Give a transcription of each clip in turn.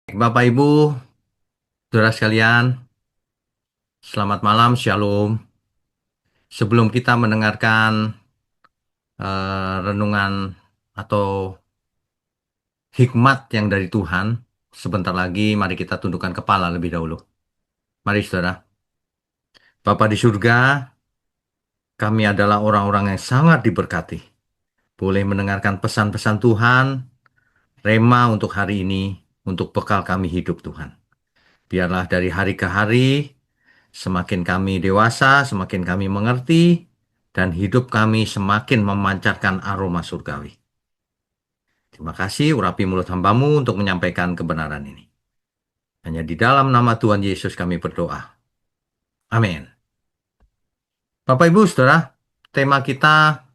Bapak Ibu, saudara sekalian, selamat malam, Shalom. Sebelum kita mendengarkan renungan atau hikmat yang dari Tuhan, sebentar lagi mari kita tundukkan kepala lebih dahulu. Mari saudara, Bapa di surga, kami adalah orang-orang yang sangat diberkati. Boleh mendengarkan pesan-pesan Tuhan, rema untuk hari ini, untuk bekal kami hidup Tuhan. Biarlah dari hari ke hari, semakin kami dewasa, semakin kami mengerti, dan hidup kami semakin memancarkan aroma surgawi. Terima kasih urapi mulut hambamu untuk menyampaikan kebenaran ini. Hanya di dalam nama Tuhan Yesus kami berdoa. Amin. Bapak Ibu Saudara, tema kita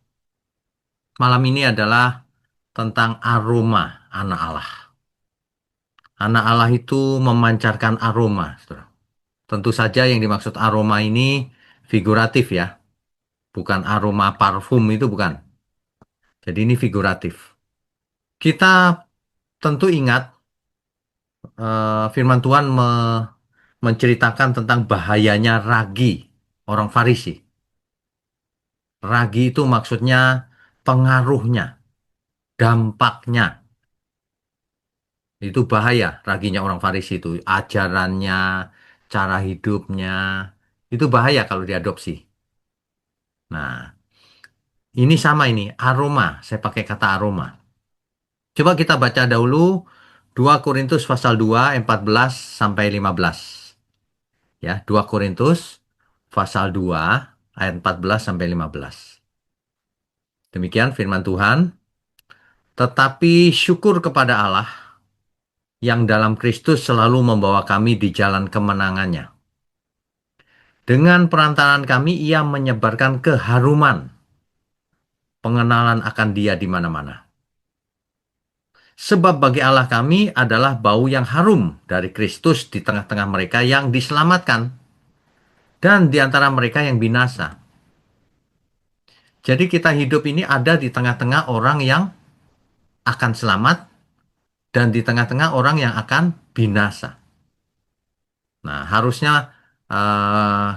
malam ini adalah tentang aroma anak Allah. Anak Allah itu memancarkan aroma, Saudara. Tentu saja yang dimaksud aroma ini figuratif ya, bukan aroma parfum itu bukan. Jadi ini figuratif. Kita tentu ingat firman Tuhan menceritakan tentang bahayanya ragi orang Farisi. Ragi itu maksudnya pengaruhnya, dampaknya. Itu bahaya raginya orang Farisi itu. Ajarannya, cara hidupnya, itu bahaya kalau diadopsi. Nah, ini sama ini, aroma. Saya pakai kata aroma. Coba kita baca dahulu 2 Korintus pasal 2, 14 sampai 15. Ya, 2 Korintus pasal 2 ayat 14 sampai 15. Demikian firman Tuhan. Tetapi syukur kepada Allah yang dalam Kristus selalu membawa kami di jalan kemenangannya. Dengan perantaraan kami ia menyebarkan keharuman pengenalan akan Dia di mana-mana. Sebab bagi Allah kami adalah bau yang harum dari Kristus di tengah-tengah mereka yang diselamatkan dan di antara mereka yang binasa. Jadi kita hidup ini ada di tengah-tengah orang yang akan selamat dan di tengah-tengah orang yang akan binasa. Nah, harusnya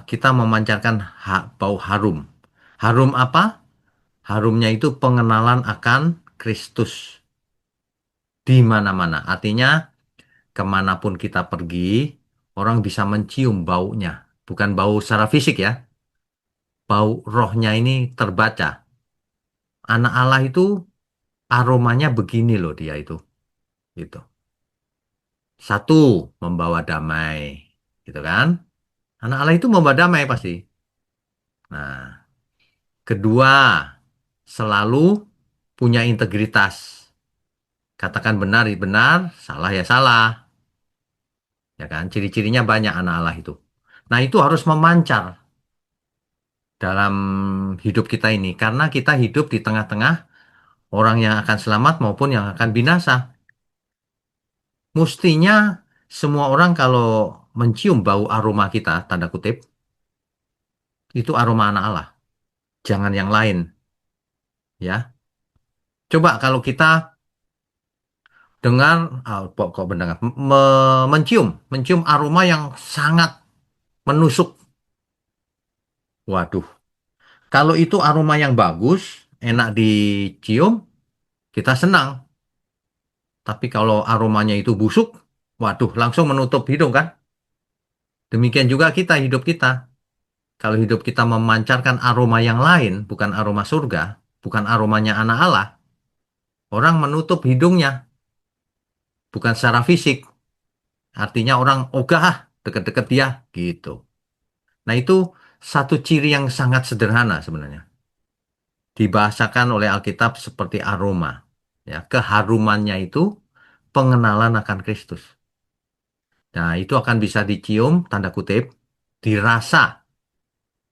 kita memancarkan bau harum. Harum apa? Harumnya itu pengenalan akan Kristus di mana-mana. Artinya, kemanapun kita pergi, orang bisa mencium baunya. Bukan bau secara fisik ya. Bau rohnya ini terbaca. Anak Allah itu aromanya begini loh dia itu. Gitu. Satu, membawa damai. Gitu kan? Anak Allah itu membawa damai pasti. Nah, kedua, selalu punya integritas. Katakan benar ya benar, salah ya salah. Ya kan? Ciri-cirinya banyak anak Allah itu. Nah, itu harus memancar dalam hidup kita ini. Karena kita hidup di tengah-tengah orang yang akan selamat maupun yang akan binasa. Mestinya semua orang kalau mencium bau aroma kita, tanda kutip, itu aroma anak Allah. Jangan yang lain. Ya. Coba kalau kita dengar, kok mendengar, mencium aroma yang sangat menusuk. Waduh, kalau itu aroma yang bagus, enak dicium, kita senang. Tapi kalau aromanya itu busuk, waduh, langsung menutup hidung kan? Demikian juga kita, hidup kita. Kalau hidup kita memancarkan aroma yang lain, bukan aroma surga, bukan aromanya anak Allah, orang menutup hidungnya, bukan secara fisik. Artinya orang ogah, deket-deket dia, gitu. Nah itu satu ciri yang sangat sederhana sebenarnya. Dibahasakan oleh Alkitab seperti aroma. Ya, keharumannya itu pengenalan akan Kristus. Nah, itu akan bisa dicium, tanda kutip, dirasa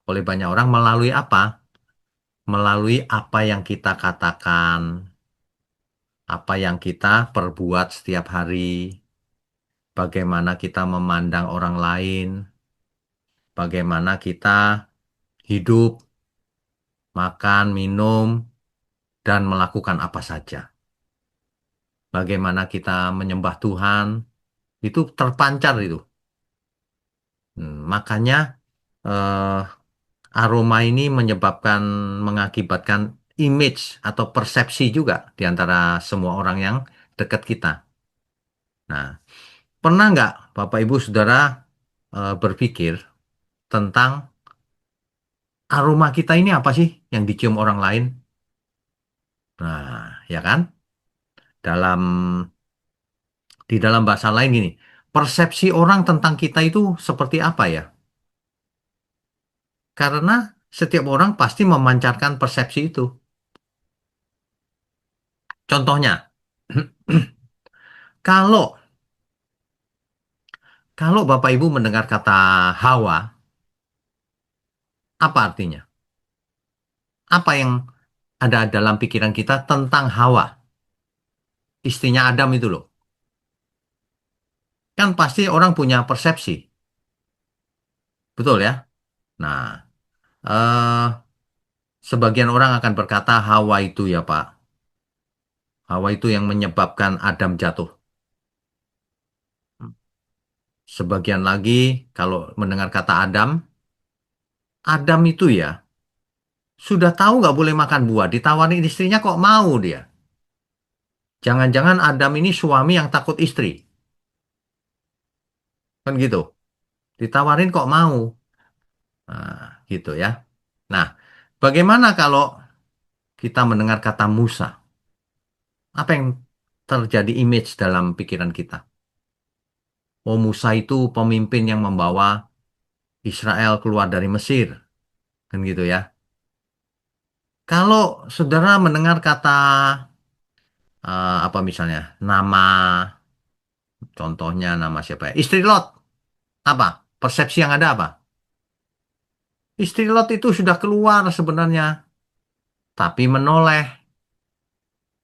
oleh banyak orang melalui apa? Melalui apa yang kita katakan, apa yang kita perbuat setiap hari, bagaimana kita memandang orang lain, bagaimana kita hidup, makan, minum, dan melakukan apa saja. Bagaimana kita menyembah Tuhan, Itu terpancar itu. Makanya eh, aroma ini mengakibatkan image atau persepsi juga di antara semua orang yang dekat kita. Nah, pernah nggak Bapak Ibu Saudara berpikir tentang aroma kita ini apa sih yang dicium orang lain? Nah, ya kan? Dalam di dalam bahasa lain gini, persepsi orang tentang kita itu seperti apa ya? Karena setiap orang pasti memancarkan persepsi itu. Contohnya, kalau kalau Bapak Ibu mendengar kata Hawa, apa artinya? Apa yang ada dalam pikiran kita tentang Hawa, istrinya Adam itu loh. Kan pasti orang punya persepsi, betul ya? Nah, eh, sebagian orang akan berkata Hawa itu ya Pak. Hawa itu yang menyebabkan Adam jatuh. Sebagian lagi kalau mendengar kata Adam, Adam itu ya sudah tahu nggak boleh makan buah, ditawarin istrinya kok mau dia. Jangan-jangan Adam ini suami yang takut istri, kan gitu. Ditawarin kok mau. Nah, gitu ya. Nah, bagaimana kalau kita mendengar kata Musa? Apa yang terjadi image dalam pikiran kita? Oh, Musa itu pemimpin yang membawa Israel keluar dari Mesir, kan gitu ya. Kalau saudara mendengar kata apa misalnya nama, contohnya nama siapa ya? Istri Lot, apa? Persepsi yang ada apa? Istri Lot itu sudah keluar sebenarnya, tapi menoleh.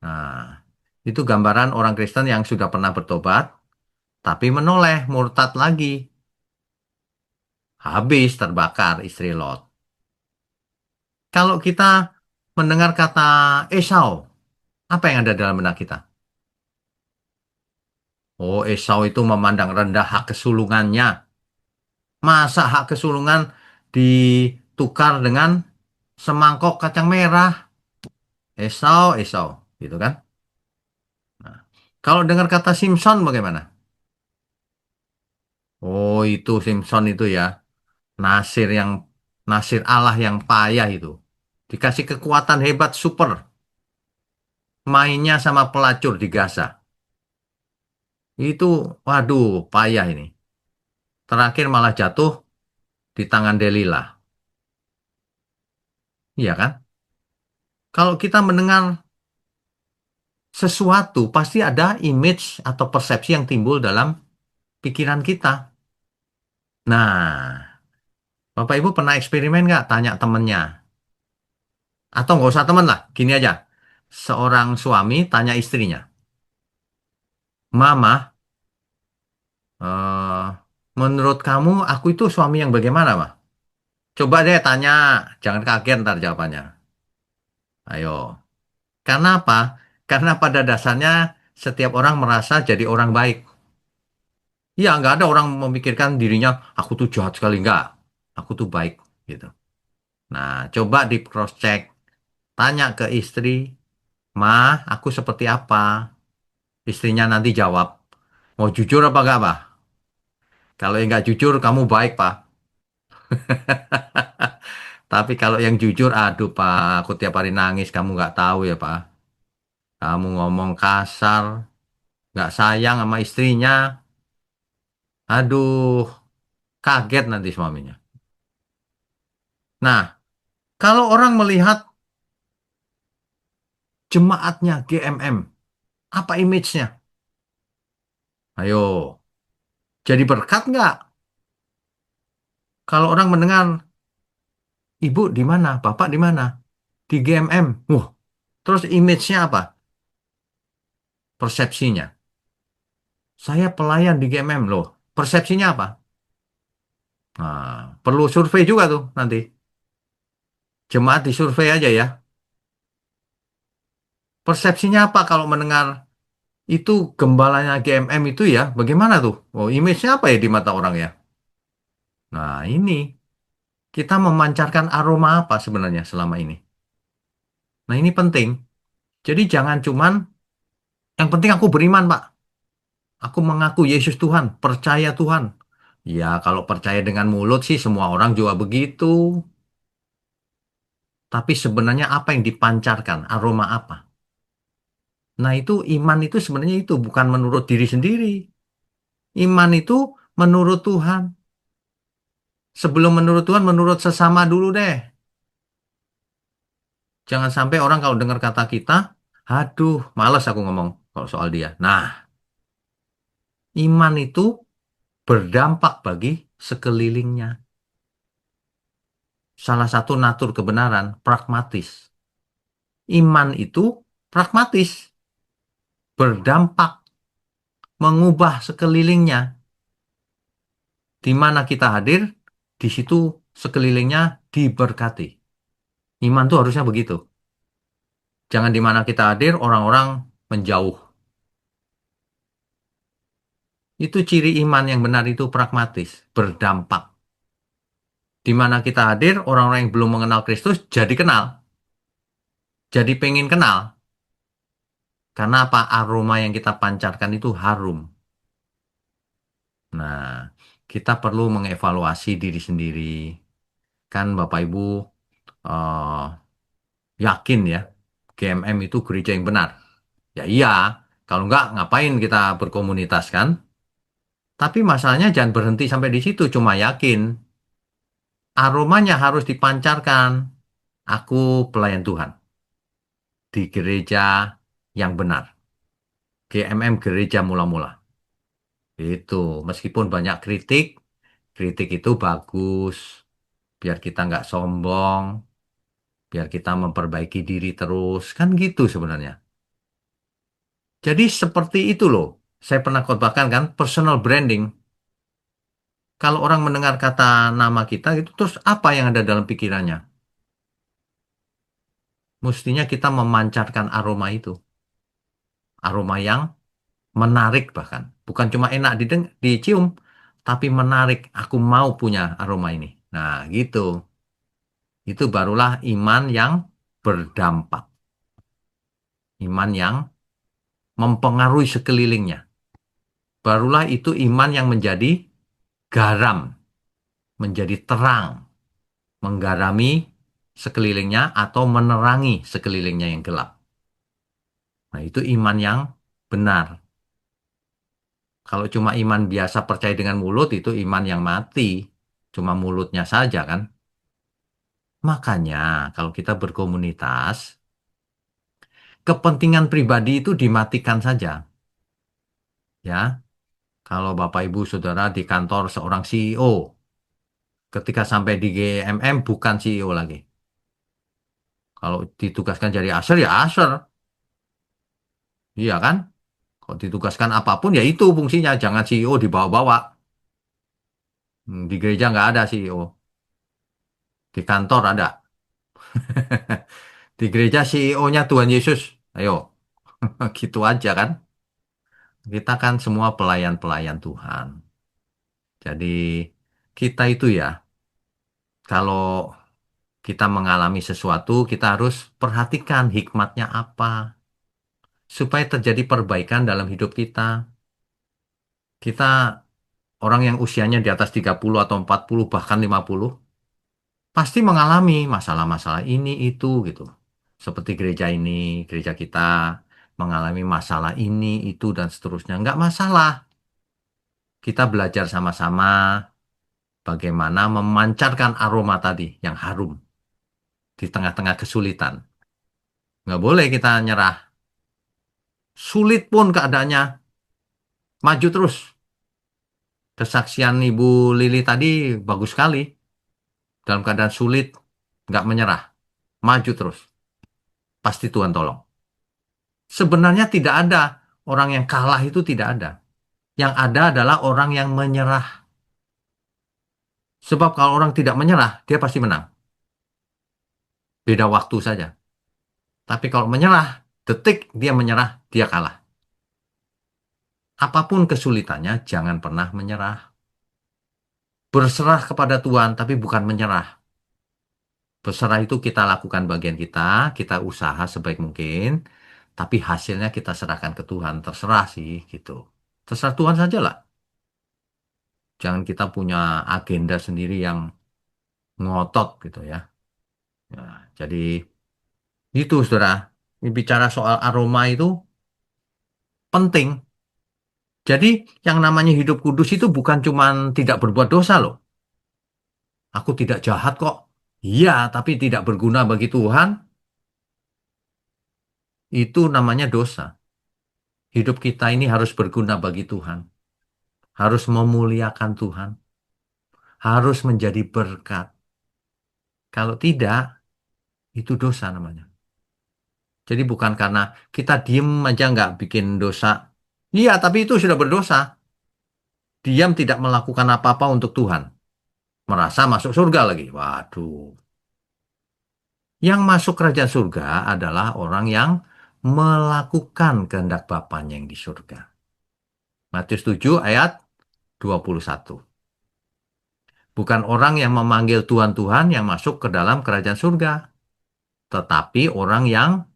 Nah, itu gambaran orang Kristen yang sudah pernah bertobat, tapi menoleh, murtad lagi. Habis terbakar istri Lot. Kalau kita mendengar kata Esau, apa yang ada dalam benak kita? Oh, Esau itu memandang rendah hak kesulungannya. Masa hak kesulungan ditukar dengan semangkok kacang merah? Esau, Esau, gitu kan? Nah, kalau dengar kata Simpson bagaimana? Oh, itu Simpson itu ya, Nasir yang Nasir Allah yang payah itu. Dikasih kekuatan hebat super, mainnya sama pelacur di Gaza. Itu, waduh, payah ini. Terakhir malah jatuh di tangan Delila. Iya kan? Kalau kita mendengar sesuatu, pasti ada image atau persepsi yang timbul dalam pikiran kita. Nah, Bapak Ibu pernah eksperimen nggak tanya temennya? Atau nggak usah temen lah, gini aja. Seorang suami tanya istrinya, Mama, eh, menurut kamu aku itu suami yang bagaimana, Ma? Coba deh tanya, jangan kaget ntar jawabannya. Ayo. Karena apa? Karena pada dasarnya setiap orang merasa jadi orang baik. Iya, nggak ada orang memikirkan dirinya, aku tuh jahat sekali. Nggak. Aku tuh baik. Gitu. Nah, coba di cross check. Tanya ke istri, Ma, aku seperti apa? Istrinya nanti jawab, mau jujur apa nggak, Pak? Kalau yang nggak jujur, kamu baik, Pak. Tapi kalau yang jujur, aduh, Pak, aku tiap hari nangis, kamu nggak tahu ya, Pak. Kamu ngomong kasar, nggak sayang sama istrinya. Aduh, kaget nanti suaminya. Nah, kalau orang melihat jemaatnya GMM, apa image-nya? Ayo, jadi berkat nggak? Kalau orang mendengar, ibu di mana, bapak di mana? Di GMM. Wah, terus image-nya apa? Persepsinya. Saya pelayan di GMM loh. Persepsinya apa? Nah, perlu survei juga tuh nanti. Jemaat disurvei aja ya. Persepsinya apa kalau mendengar Itu gembalanya GMM itu ya, bagaimana tuh? Oh, image-nya apa ya di mata orang ya? Nah, ini kita memancarkan aroma apa sebenarnya selama ini? Nah, ini penting. Jadi jangan cuman yang penting aku beriman, Pak. Aku mengaku Yesus Tuhan, percaya Tuhan. Ya, kalau percaya dengan mulut sih semua orang juga begitu. Tapi sebenarnya apa yang dipancarkan? Aroma apa? Nah, itu iman itu sebenarnya itu bukan menurut diri sendiri. Iman itu menurut Tuhan. Sebelum menurut Tuhan, menurut sesama dulu deh. Jangan sampai orang kalau dengar kata kita, aduh, males aku ngomong kalau soal dia. Nah, iman itu berdampak bagi sekelilingnya. Salah satu natur kebenaran, pragmatis. Iman itu pragmatis, berdampak, mengubah sekelilingnya. Di mana kita hadir, di situ sekelilingnya diberkati. Iman tuh harusnya begitu. Jangan di mana kita hadir, orang-orang menjauh. Itu ciri iman yang benar itu pragmatis, berdampak. Di mana kita hadir, orang-orang yang belum mengenal Kristus jadi kenal, jadi pengen kenal. Karena apa? Aroma yang kita pancarkan itu harum. Nah, kita perlu mengevaluasi diri sendiri. Kan Bapak Ibu eh, yakin ya, GMM itu gereja yang benar. Ya iya, kalau enggak ngapain kita berkomunitas kan? Tapi masalahnya jangan berhenti sampai di situ, cuma yakin. Aromanya harus dipancarkan. Aku pelayan Tuhan di gereja yang benar. GMM Gereja Mula-Mula. Itu, meskipun banyak kritik, kritik itu bagus. Biar kita nggak sombong, biar kita memperbaiki diri terus. Kan gitu sebenarnya. Jadi seperti itu loh. Saya pernah khotbahkan kan, personal branding. Kalau orang mendengar kata nama kita, itu terus apa yang ada dalam pikirannya? Mestinya kita memancarkan aroma itu. Aroma yang menarik bahkan. Bukan cuma enak dicium, tapi menarik. Aku mau punya aroma ini. Nah, gitu. Itu barulah iman yang berdampak. Iman yang mempengaruhi sekelilingnya. Barulah itu iman yang menjadi garam, menjadi terang, menggarami sekelilingnya atau menerangi sekelilingnya yang gelap. Nah, itu iman yang benar. Kalau cuma iman biasa percaya dengan mulut, itu iman yang mati. Cuma mulutnya saja kan. Makanya kalau kita berkomunitas, kepentingan pribadi itu dimatikan saja. Ya, kalau Bapak Ibu Saudara di kantor seorang CEO, ketika sampai di GMM bukan CEO lagi. Kalau ditugaskan jadi aser ya aser. Iya kan? Kalau ditugaskan apapun ya itu fungsinya. Jangan CEO dibawa-bawa. Di gereja nggak ada CEO. Di kantor ada. Di gereja CEO-nya Tuhan Yesus. Ayo, gitu aja kan. Kita kan semua pelayan-pelayan Tuhan. Jadi kita itu ya, kalau kita mengalami sesuatu, kita harus perhatikan hikmatnya apa. Supaya terjadi perbaikan dalam hidup kita. Kita orang yang usianya di atas 30 atau 40 bahkan 50 pasti mengalami masalah-masalah ini itu gitu. Seperti gereja ini, gereja kita mengalami masalah ini itu dan seterusnya. Nggak masalah. Kita belajar sama-sama bagaimana memancarkan aroma tadi yang harum di tengah-tengah kesulitan. Nggak boleh kita nyerah. Sulit pun keadaannya, maju terus. Kesaksian Ibu Lili tadi bagus sekali. Dalam keadaan sulit, nggak menyerah. Maju terus. Pasti Tuhan tolong. Sebenarnya tidak ada orang yang kalah itu tidak ada. Yang ada adalah orang yang menyerah. Sebab kalau orang tidak menyerah, dia pasti menang. Beda waktu saja. Tapi kalau menyerah, detik dia menyerah, dia kalah. Apapun kesulitannya, jangan pernah menyerah. Berserah kepada Tuhan, tapi bukan menyerah. Berserah itu kita lakukan bagian kita usaha sebaik mungkin, tapi hasilnya kita serahkan ke Tuhan. Terserah sih, gitu. Terserah Tuhan sajalah. Jangan kita punya agenda sendiri yang ngotot gitu ya. Ya, jadi itu, saudara. Ini bicara soal aroma itu penting. Jadi yang namanya hidup kudus itu bukan cuman tidak berbuat dosa loh. Aku tidak jahat kok. Iya, tapi tidak berguna bagi Tuhan, itu namanya dosa. Hidup kita ini harus berguna bagi Tuhan. Harus memuliakan Tuhan. Harus menjadi berkat. Kalau tidak, itu dosa namanya. Jadi bukan karena kita diem aja nggak bikin dosa. Iya, tapi itu sudah berdosa. Diam tidak melakukan apa-apa untuk Tuhan. Merasa masuk surga lagi. Waduh. Yang masuk kerajaan surga adalah orang yang melakukan kehendak Bapaknya yang di surga. Matius 7 ayat 21. Bukan orang yang memanggil Tuhan Tuhan yang masuk ke dalam kerajaan surga, tetapi orang yang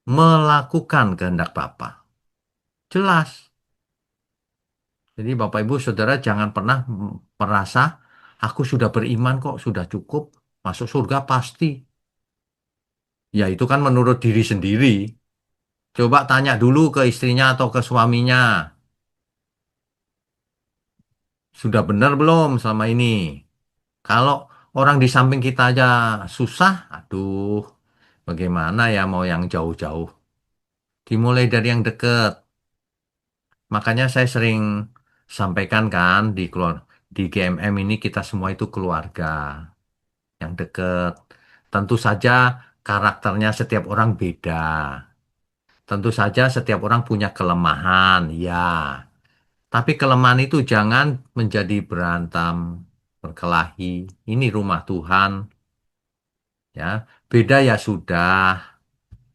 melakukan kehendak Bapa. Jelas. Jadi Bapak Ibu Saudara jangan pernah merasa aku sudah beriman kok, sudah cukup, masuk surga pasti. Ya itu kan menurut diri sendiri. Coba tanya dulu ke istrinya atau ke suaminya. Sudah benar belum selama ini? Kalau orang di samping kita aja susah, aduh, bagaimana ya mau yang jauh-jauh? Dimulai dari yang dekat. Makanya saya sering sampaikan kan di GMM ini kita semua itu keluarga yang dekat. Tentu saja karakternya setiap orang beda. Tentu saja setiap orang punya kelemahan, ya. Tapi kelemahan itu jangan menjadi berantem, berkelahi. Ini rumah Tuhan, ya. Beda ya sudah.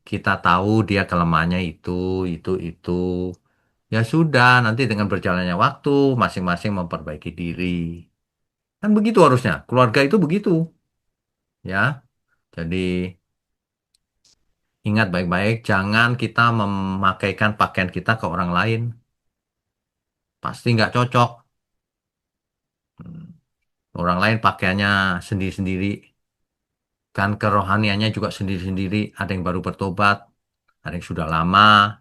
Kita tahu dia kelemahannya itu. Ya sudah, nanti dengan berjalannya waktu, masing-masing memperbaiki diri. Kan begitu harusnya. Keluarga itu begitu, ya. Jadi ingat baik-baik, jangan kita memakaikan pakaian kita ke orang lain. Pasti nggak cocok. Hmm. Orang lain pakaiannya sendiri-sendiri. Kan kerohaniannya juga sendiri-sendiri. Ada yang baru bertobat, ada yang sudah lama,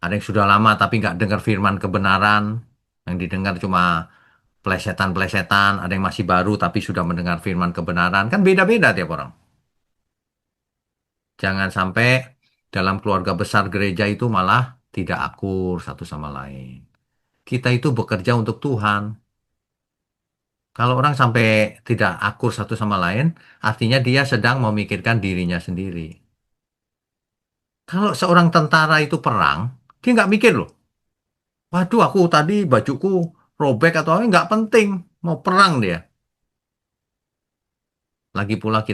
ada yang sudah lama tapi nggak dengar firman kebenaran. Yang didengar cuma plesetan-plesetan, ada yang masih baru tapi sudah mendengar firman kebenaran. Kan beda-beda tiap orang. Jangan sampai dalam keluarga besar gereja itu malah tidak akur satu sama lain. Kita itu bekerja untuk Tuhan. Kalau orang sampai tidak akur satu sama lain, artinya dia sedang memikirkan dirinya sendiri. Kalau seorang tentara itu perang, dia nggak mikir loh. Waduh, aku tadi bajuku robek atau apa, nggak penting. Mau perang dia. Lagi pula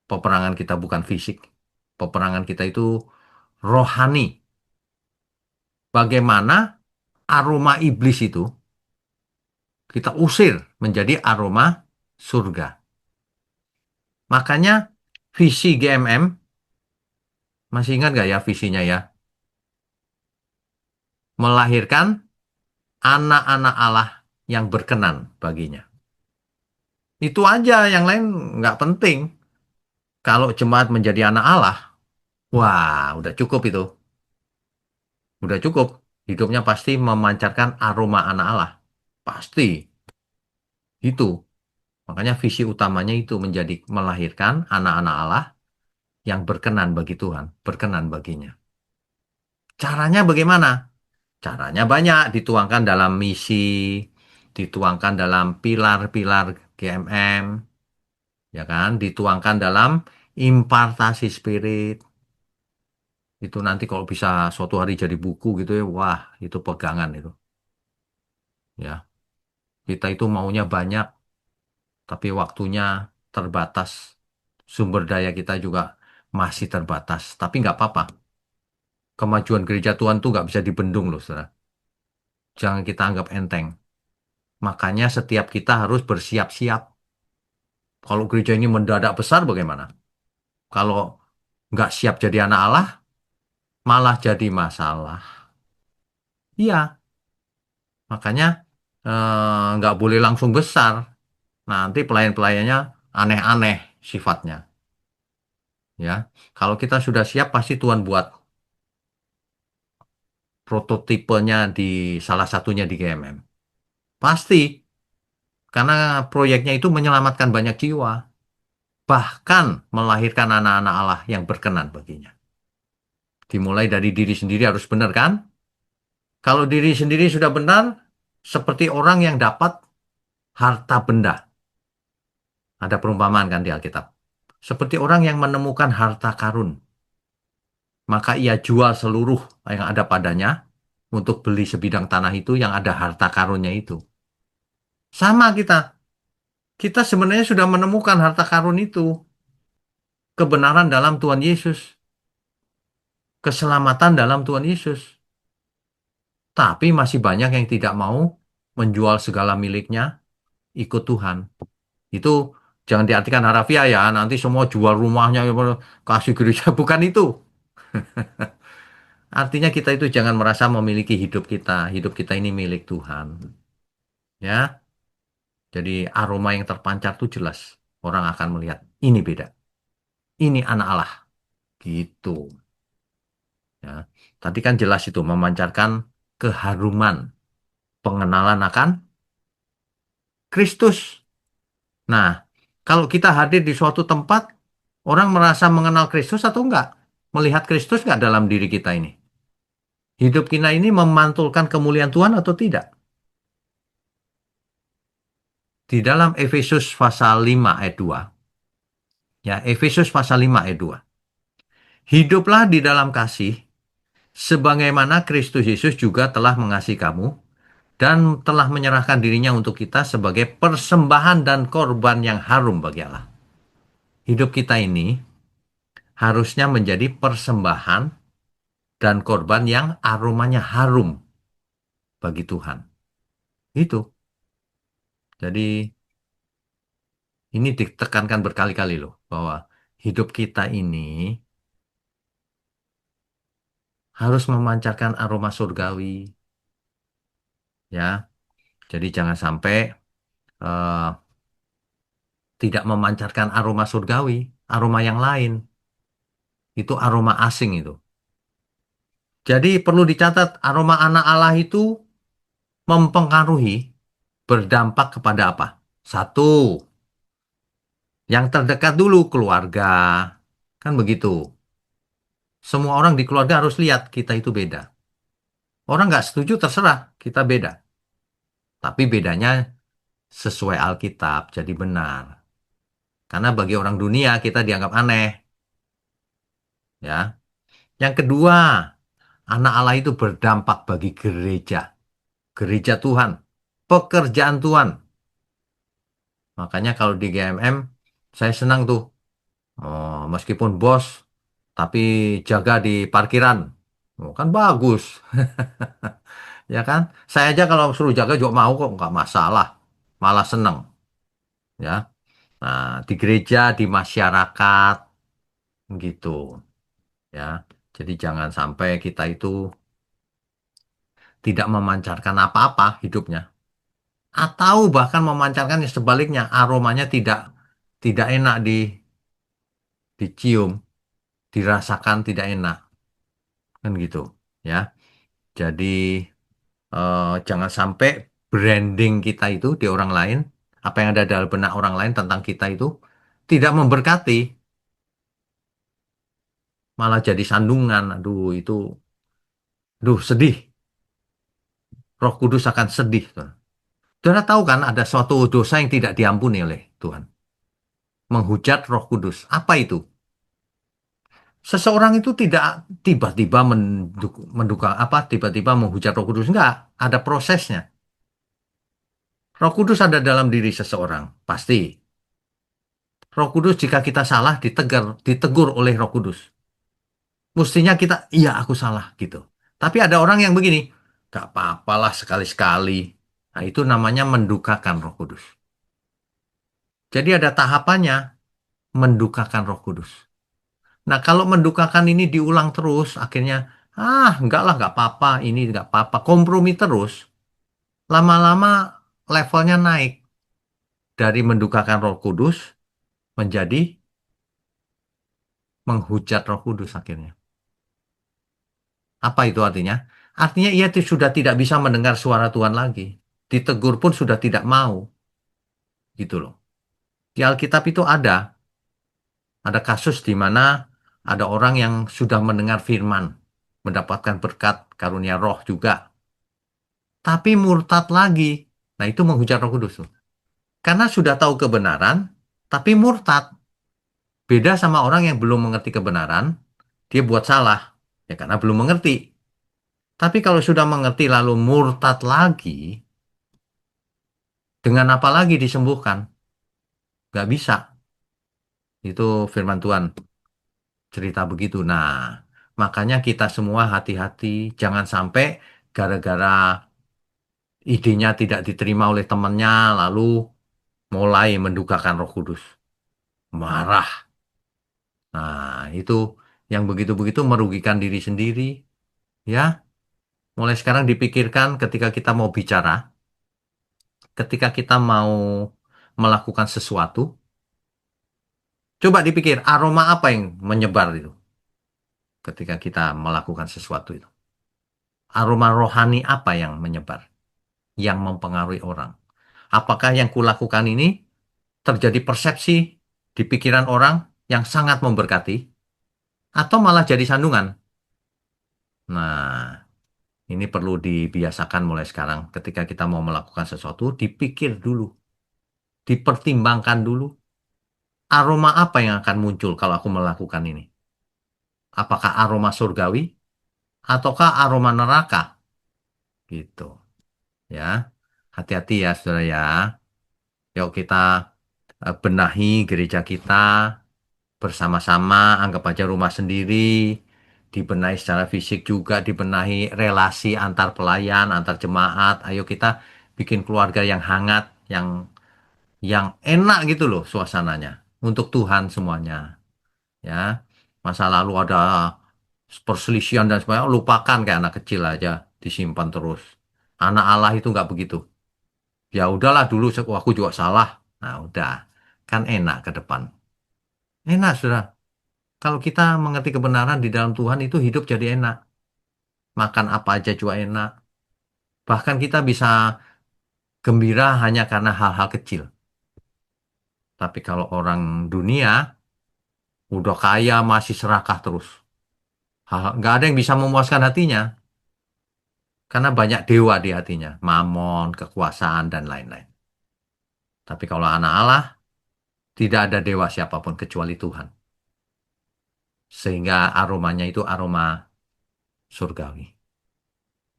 peperangan kita bukan fisik. Peperangan kita itu rohani. Bagaimana aroma iblis itu kita usir menjadi aroma surga. Makanya visi GMM, masih ingat nggak ya visinya ya? Melahirkan anak-anak Allah yang berkenan baginya. Itu aja, yang lain nggak penting. Kalau jemaat menjadi anak Allah, wah udah cukup itu. Udah cukup. Hidupnya pasti memancarkan aroma anak Allah. Pasti. Itu. Makanya visi utamanya itu menjadi melahirkan anak-anak Allah yang berkenan bagi Tuhan, berkenan baginya. Caranya bagaimana? Caranya banyak, dituangkan dalam misi, dituangkan dalam pilar-pilar GMM, ya kan? Dituangkan dalam impartasi spirit. Itu nanti kalau bisa suatu hari jadi buku gitu ya, wah, itu pegangan itu. Ya, kita itu maunya banyak, tapi waktunya terbatas. Sumber daya kita juga masih terbatas. Tapi nggak apa-apa. Kemajuan gereja Tuhan tuh nggak bisa dibendung loh, saudara. Jangan kita anggap enteng. Makanya setiap kita harus bersiap-siap. Kalau gereja ini mendadak besar bagaimana? Kalau nggak siap jadi anak Allah, malah jadi masalah. Iya, makanya nggak boleh langsung besar. Nanti pelayan-pelayannya aneh-aneh sifatnya. Ya, kalau kita sudah siap, pasti Tuhan buat prototipenya di salah satunya di GMM. Pasti, karena proyeknya itu menyelamatkan banyak jiwa, bahkan melahirkan anak-anak Allah yang berkenan baginya. Dimulai dari diri sendiri harus benar kan? Kalau diri sendiri sudah benar, seperti orang yang dapat harta benda. Ada perumpamaan kan di Alkitab. Seperti orang yang menemukan harta karun, maka ia jual seluruh yang ada padanya untuk beli sebidang tanah itu yang ada harta karunnya itu. Sama kita. Kita sebenarnya sudah menemukan harta karun itu, kebenaran dalam Tuhan Yesus, keselamatan dalam Tuhan Yesus. Tapi masih banyak yang tidak mau menjual segala miliknya ikut Tuhan. Itu jangan diartikan harafiah ya, nanti semua jual rumahnya kasih gereja. Bukan itu. Artinya kita itu jangan merasa memiliki hidup kita. Hidup kita ini milik Tuhan. Ya, jadi aroma yang terpancar tuh jelas. Orang akan melihat, ini beda. Ini anak Allah. Gitu. Ya. Tadi kan jelas itu memancarkan keharuman, pengenalan akan Kristus. Nah, kalau kita hadir di suatu tempat, orang merasa mengenal Kristus atau enggak? Melihat Kristus enggak dalam diri kita ini? Hidup kita ini memantulkan kemuliaan Tuhan atau tidak? Di dalam Efesus pasal 5 ayat 2, ya, Efesus pasal 5 ayat 2. Hiduplah di dalam kasih, sebagaimana Kristus Yesus juga telah mengasihi kamu, dan telah menyerahkan dirinya untuk kita sebagai persembahan dan korban yang harum bagi Allah. Hidup kita ini harusnya menjadi persembahan dan korban yang aromanya harum bagi Tuhan. Itu. Jadi ini ditekankan berkali-kali loh bahwa hidup kita ini harus memancarkan aroma surgawi, ya. Jadi jangan sampai eh, tidak memancarkan aroma surgawi, aroma yang lain. Itu aroma asing itu. Jadi perlu dicatat aroma anak Allah itu mempengaruhi, berdampak kepada apa? Satu, yang terdekat dulu keluarga. Kan begitu. Semua orang di keluarga harus lihat kita itu beda. Orang nggak setuju terserah, kita beda. Tapi bedanya sesuai Alkitab, jadi benar. Karena bagi orang dunia kita dianggap aneh. Ya. Yang kedua, anak Allah itu berdampak bagi gereja. Gereja Tuhan. Pekerjaan Tuhan. Makanya kalau di GMM, saya senang tuh. Oh, meskipun bos, tapi jaga di parkiran. Oh, kan bagus. Ya kan? Saya aja kalau suruh jaga juga mau kok, nggak masalah. Malah seneng. Ya. Nah, di gereja, di masyarakat, gitu. Ya. Jadi jangan sampai kita itu tidak memancarkan apa-apa hidupnya. Atau bahkan memancarkan yang sebaliknya, aromanya tidak tidak enak dicium, dirasakan tidak enak. Kan gitu. Ya. Jadi jangan sampai branding kita itu di orang lain, apa yang ada dalam benak orang lain tentang kita itu tidak memberkati, malah jadi sandungan. Aduh, itu, duh sedih. Roh Kudus akan sedih. Tuhan. Saudara tahu kan ada suatu dosa yang tidak diampuni oleh Tuhan. Menghujat Roh Kudus. Apa itu? Seseorang itu tidak tiba-tiba menduga apa, tiba-tiba menghujat Roh Kudus. Enggak, ada prosesnya. Roh Kudus ada dalam diri seseorang, pasti. Roh Kudus jika kita salah ditegur oleh Roh Kudus. Mestinya kita, iya aku salah gitu. Tapi ada orang yang begini, Gak apa-apalah sekali-sekali. Nah, itu namanya mendukakan Roh Kudus. Jadi ada tahapannya, mendukakan Roh Kudus. Nah, kalau mendukakan ini diulang terus, akhirnya, enggak lah, enggak apa-apa, ini enggak apa-apa. Kompromi terus, lama-lama levelnya naik. Dari mendukakan Roh Kudus menjadi menghujat Roh Kudus akhirnya. Apa itu artinya? Artinya ia sudah tidak bisa mendengar suara Tuhan lagi. Ditegur pun sudah tidak mau, gitu loh. Di Alkitab itu ada kasus di mana ada orang yang sudah mendengar firman, mendapatkan berkat karunia roh juga, tapi murtad lagi. Nah, itu menghujat Roh Kudus tuh. Karena sudah tahu kebenaran, tapi murtad. Beda sama orang yang belum mengerti kebenaran, dia buat salah. Ya karena belum mengerti. Tapi kalau sudah mengerti lalu murtad lagi, dengan apa lagi disembuhkan? Gak bisa. Itu firman Tuhan cerita begitu. Nah, makanya kita semua hati-hati. Jangan sampai gara-gara idenya tidak diterima oleh temannya, lalu mulai mendukakan Roh Kudus. Marah. Nah, itu yang begitu-begitu merugikan diri sendiri. Ya, mulai sekarang dipikirkan ketika kita mau bicara, ketika kita mau melakukan sesuatu, coba dipikir aroma apa yang menyebar itu ketika kita melakukan sesuatu itu. Aroma rohani apa yang menyebar, yang mempengaruhi orang. Apakah yang kulakukan ini terjadi persepsi di pikiran orang yang sangat memberkati, atau malah jadi sandungan? Nah, ini perlu dibiasakan mulai sekarang. Ketika kita mau melakukan sesuatu, dipikir dulu, dipertimbangkan dulu. Aroma apa yang akan muncul kalau aku melakukan ini? Apakah aroma surgawi ataukah aroma neraka? Gitu, ya. Hati-hati ya, saudara ya. Yuk kita benahi gereja kita bersama-sama, anggap aja rumah sendiri, dibenahi secara fisik juga, dibenahi relasi antar pelayan, antar jemaat. Ayo kita bikin keluarga yang hangat, yang enak gitu loh suasananya untuk Tuhan semuanya. Ya, masa lalu ada perselisihan dan sebagainya, lupakan kayak anak kecil aja, disimpan terus. Anak Allah itu nggak begitu. Ya udahlah dulu aku juga salah. Nah udah, kan enak ke depan. Enak sudah. Kalau kita mengerti kebenaran di dalam Tuhan itu hidup jadi enak. Makan apa aja juga enak. Bahkan kita bisa gembira hanya karena hal-hal kecil. Tapi kalau orang dunia udah kaya masih serakah terus. Nggak ada yang bisa memuaskan hatinya. Karena banyak dewa di hatinya. Mamon, kekuasaan, dan lain-lain. Tapi kalau anak Allah, tidak ada dewa siapapun kecuali Tuhan. Sehingga aromanya itu aroma surgawi.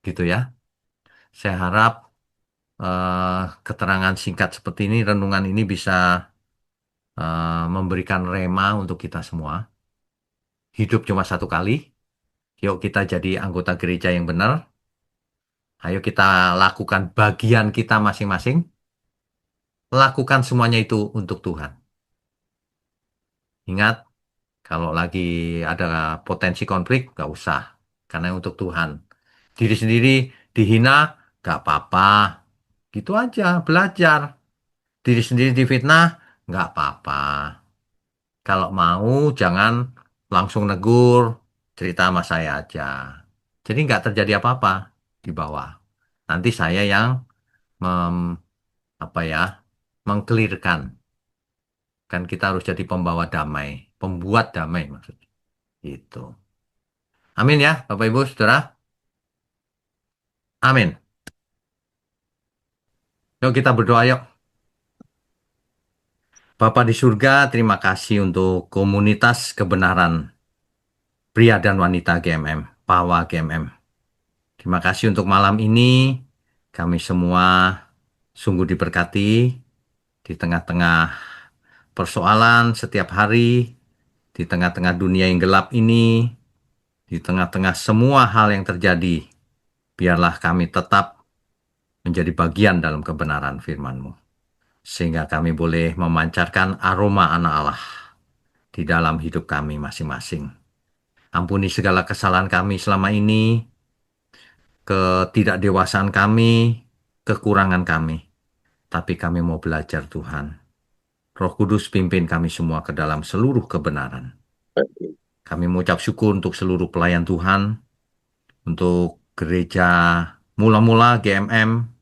Gitu ya. Saya harap keterangan singkat seperti ini, renungan ini bisa memberikan rema untuk kita semua. Hidup cuma satu kali. Yuk kita jadi anggota gereja yang benar. Ayo kita lakukan bagian kita masing-masing. Lakukan semuanya itu untuk Tuhan. Ingat, kalau lagi ada potensi konflik, nggak usah. Karena untuk Tuhan. Diri sendiri dihina, nggak apa-apa. Gitu aja, belajar. Diri sendiri difitnah, nggak apa-apa. Kalau mau, jangan langsung negur, cerita sama saya aja. Jadi nggak terjadi apa-apa di bawah. Nanti saya yang mem, apa ya, mengkelirkan. Kan kita harus jadi pembawa damai, pembuat damai maksudnya. Itu. Amin ya, Bapak Ibu, Saudara. Amin. Yuk kita berdoa yuk. Bapa di surga, terima kasih untuk komunitas kebenaran pria dan wanita GMM, Pawa GMM. Terima kasih untuk malam ini. Kami semua sungguh diberkati di tengah-tengah persoalan setiap hari, di tengah-tengah dunia yang gelap ini, di tengah-tengah semua hal yang terjadi. biarlah kami tetap menjadi bagian dalam kebenaran firman-Mu, sehingga kami boleh memancarkan aroma anak Allah di dalam hidup kami masing-masing. Ampuni segala kesalahan kami selama ini, ketidakdewasaan kami, kekurangan kami. Tapi kami mau belajar Tuhan. Roh Kudus pimpin kami semua ke dalam seluruh kebenaran. Kami mengucap syukur untuk seluruh pelayan Tuhan, untuk gereja mula-mula GMM,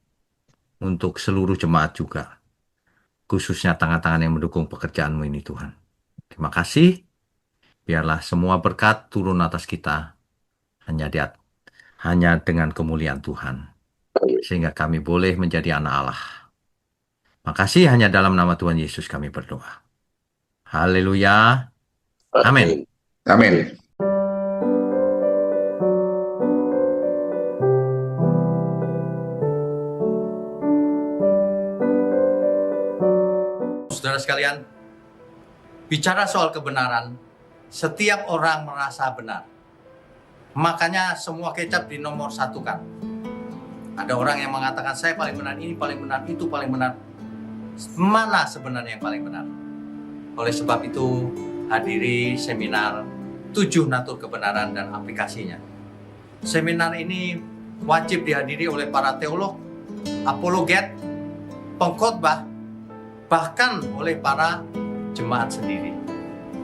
untuk seluruh jemaat juga. Khususnya tangan-tangan yang mendukung pekerjaan-Mu ini Tuhan. Terima kasih. Biarlah semua berkat turun atas kita hanya dengan kemuliaan Tuhan. Sehingga kami boleh menjadi anak Allah. Makasih, hanya dalam nama Tuhan Yesus kami berdoa. Haleluya. Amin. Amin. Saudara sekalian, bicara soal kebenaran, setiap orang merasa benar. Makanya semua kecap dinomor satukan. Ada orang yang mengatakan saya paling benar, ini paling benar, itu paling benar. Mana sebenarnya yang paling benar? Oleh sebab itu, hadiri seminar 7 natur kebenaran dan aplikasinya. Seminar ini wajib dihadiri oleh para teolog, apologet, pengkhotbah, bahkan oleh para jemaat sendiri,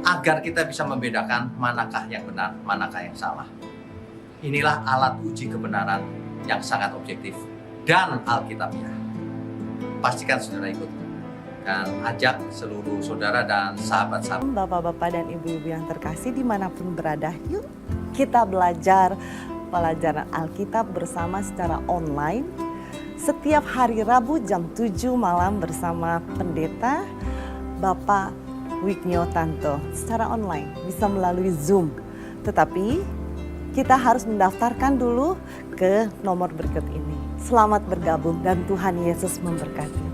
agar kita bisa membedakan manakah yang benar, manakah yang salah. Inilah alat uji kebenaran yang sangat objektif dan alkitabiah. Pastikan saudara ikut dan ajak seluruh saudara dan sahabat-sahabat. Bapak-bapak dan ibu-ibu yang terkasih dimanapun berada, yuk kita belajar pelajaran Alkitab bersama secara online setiap hari Rabu jam 7 malam bersama pendeta Bapak Wignio Tanto secara online, bisa melalui Zoom. Tetapi kita harus mendaftarkan dulu ke nomor berikut ini. Selamat bergabung dan Tuhan Yesus memberkati.